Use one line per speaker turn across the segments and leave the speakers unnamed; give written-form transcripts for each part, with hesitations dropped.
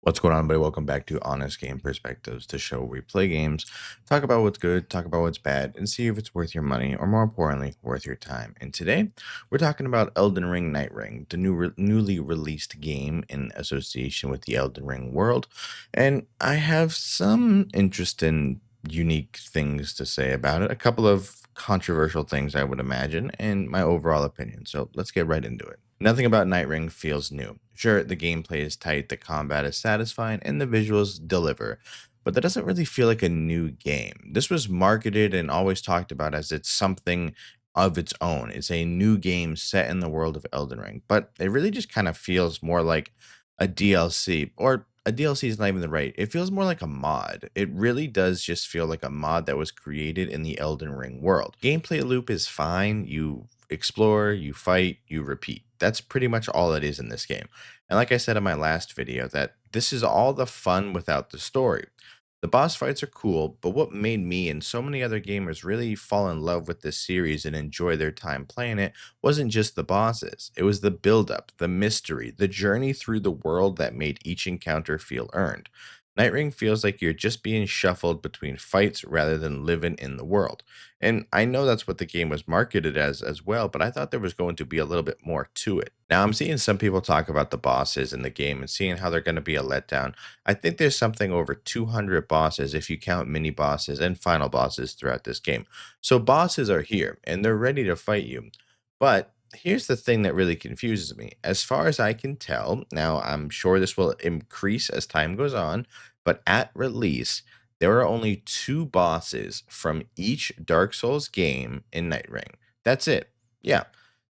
What's going on, everybody? Welcome back to Honest Game Perspectives, the show where we play games, talk about what's good, talk about what's bad, and see if it's worth your money, or more importantly, worth your time. And today, we're talking about Elden Ring Nightreign, the newly released game in association with the Elden Ring world. And I have some interesting, unique things to say about it, a couple of controversial things, I would imagine, and my overall opinion. So let's get right into it. Nothing about Nightreign feels new. Sure, the gameplay is tight, the combat is satisfying, and the visuals deliver, but that doesn't really feel like a new game. This was marketed and always talked about as it's something of its own. It's a new game set in the world of Elden Ring, but it really just kind of feels more like a DLC, or a DLC is not even the right. It feels more like a mod. It really does just feel like a mod that was created in the Elden Ring world. Gameplay loop is fine. You explore, you fight, you repeat. That's pretty much all it is in this game. And like I said in my last video, that this is all the fun without the story. The boss fights are cool, but what made me and so many other gamers really fall in love with this series and enjoy their time playing it wasn't just the bosses. It was the buildup, the mystery, the journey through the world that made each encounter feel earned. Nightring feels like you're just being shuffled between fights rather than living in the world. And I know that's what the game was marketed as well, but I thought there was going to be a little bit more to it. Now I'm seeing some people talk about the bosses in the game and seeing how they're going to be a letdown. I think there's something over 200 bosses if you count mini bosses and final bosses throughout this game. So bosses are here and they're ready to fight you. But here's the thing that really confuses me. As far as I can tell, now I'm sure this will increase as time goes on, but at release, there are only two bosses from each Dark Souls game in Nightreign. That's it. Yeah,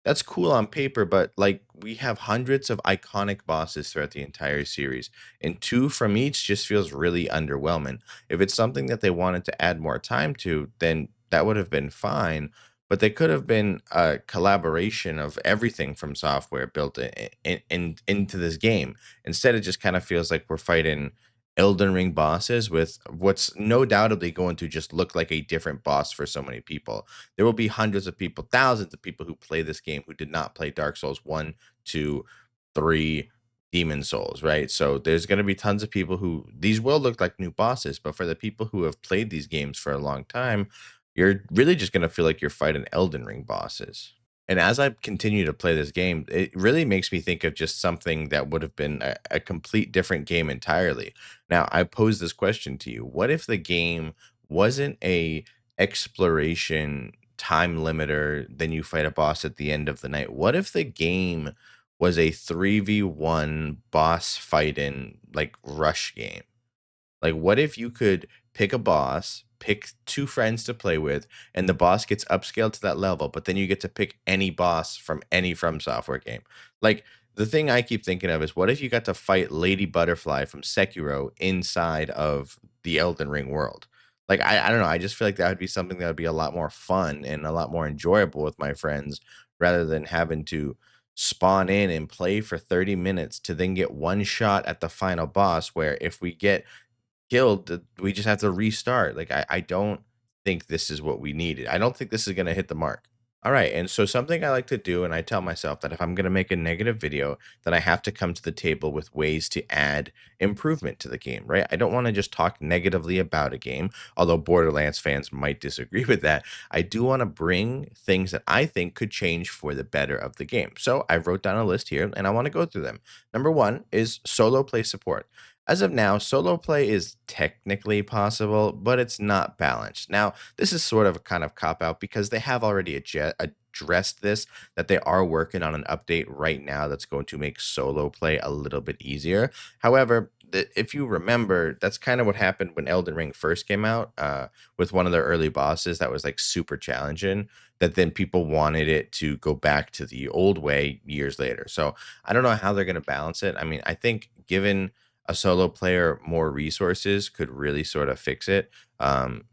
that's cool on paper, but like we have hundreds of iconic bosses throughout the entire series, and two from each just feels really underwhelming. If it's something that they wanted to add more time to, then that would have been fine. But they could have been a collaboration of everything from software built into this game. Instead, it just kind of feels like we're fighting Elden Ring bosses with what's no doubtably going to just look like a different boss for so many people. There will be hundreds of people, thousands of people who play this game who did not play Dark Souls 1, 2, 3, Demon Souls, right? So there's going to be tons of people who these will look like new bosses, but for the people who have played these games for a long time, you're really just going to feel like you're fighting Elden Ring bosses. And as I continue to play this game, it really makes me think of just something that would have been a complete different game entirely. Now, I pose this question to you. What if the game wasn't a exploration time limiter, then you fight a boss at the end of the night? What if the game was a 3v1 boss fighting like rush game? Like, what if you could pick a boss, pick two friends to play with, and the boss gets upscaled to that level, but then you get to pick any boss from any From Software game? Like, the thing I keep thinking of is what if you got to fight Lady Butterfly from Sekiro inside of the Elden Ring world? Like, I don't know. I just feel like that would be something that would be a lot more fun and a lot more enjoyable with my friends rather than having to spawn in and play for 30 minutes to then get one shot at the final boss where if we get killed, we just have to restart. Like, I don't think this is what we needed. I don't think this is gonna hit the mark. All right, and so something I like to do, and I tell myself that if I'm gonna make a negative video, then I have to come to the table with ways to add improvement to the game, right? I don't wanna just talk negatively about a game, although Borderlands fans might disagree with that. I do wanna bring things that I think could change for the better of the game. So I wrote down a list here, and I wanna go through them. Number one is solo play support. As of now, solo play is technically possible, but it's not balanced. Now, this is sort of a kind of cop out because they have already addressed this, that they are working on an update right now that's going to make solo play a little bit easier. However, if you remember, that's kind of what happened when Elden Ring first came out with one of their early bosses that was like super challenging. That then people wanted it to go back to the old way years later. So I don't know how they're going to balance it. I mean, I think given a solo player more resources could really sort of fix it.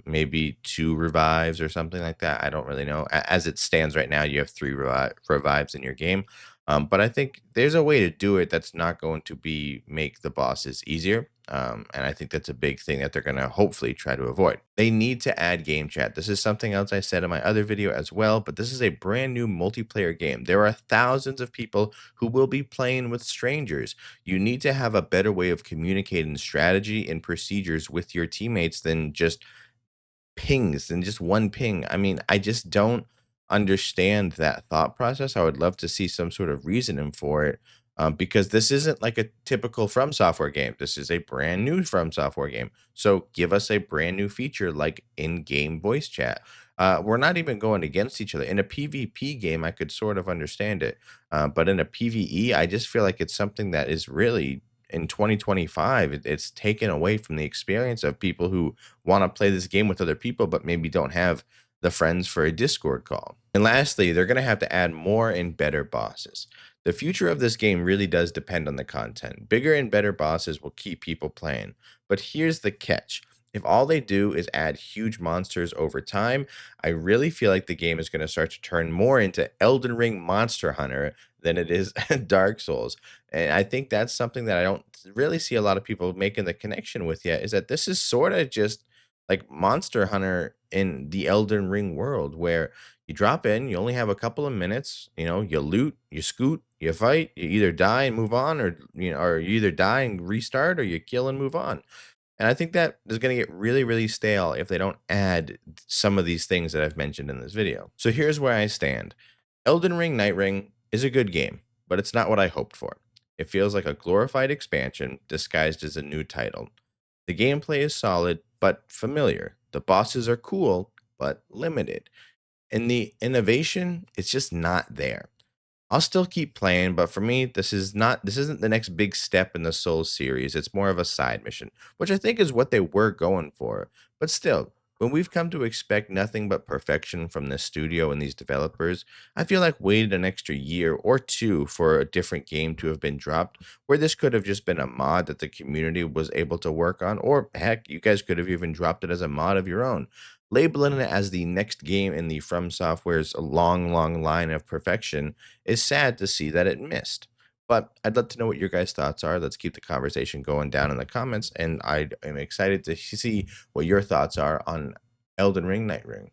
Maybe two revives or something like that. I don't really know. As it stands right now, you have three revives in your game. But I think there's a way to do it that's not going to be make the bosses easier. And I think that's a big thing that they're going to hopefully try to avoid. They need to add game chat. This is something else I said in my other video as well, but this is a brand new multiplayer game. There are thousands of people who will be playing with strangers. You need to have a better way of communicating strategy and procedures with your teammates than just pings and just one ping. I mean, I just don't understand that thought process. I would love to see some sort of reasoning for it, because this isn't like a typical From Software game. This is a brand new From Software game. So give us a brand new feature like in-game voice chat. We're not even going against each other. In a PvP game, I could sort of understand it. But in a PvE, I just feel like it's something that is really in 2025, it's taken away from the experience of people who want to play this game with other people, but maybe don't have the friends for a Discord call. And lastly, they're going to have to add more and better bosses. The future of this game really does depend on the content. Bigger and better bosses will keep people playing. But here's the catch. If all they do is add huge monsters over time, I really feel like the game is going to start to turn more into Elden Ring Monster Hunter than it is Dark Souls. And I think that's something that I don't really see a lot of people making the connection with yet, is that this is sort of just like Monster Hunter in the Elden Ring world, where you drop in, you only have a couple of minutes, you loot, you scoot, you fight, you either die and move on, or you either die and restart, or you kill and move on. And I think that is going to get really, really stale if they don't add some of these things that I've mentioned in this video. So here's where I stand. Elden Ring Nightreign is a good game, but it's not what I hoped for. It feels like a glorified expansion disguised as a new title. The gameplay is solid, but familiar. The bosses are cool, but limited. And the innovation, it's just not there. I'll still keep playing, but for me, this isn't the next big step in the Souls series. It's more of a side mission, which I think is what they were going for. But still, when we've come to expect nothing but perfection from this studio and these developers, I feel like waited an extra year or two for a different game to have been dropped, where this could have just been a mod that the community was able to work on, or heck, you guys could have even dropped it as a mod of your own. Labeling it as the next game in the From Software's long, long line of perfection is sad to see that it missed. But I'd love to know what your guys' thoughts are. Let's keep the conversation going down in the comments, and I am excited to see what your thoughts are on Elden Ring Nightreign.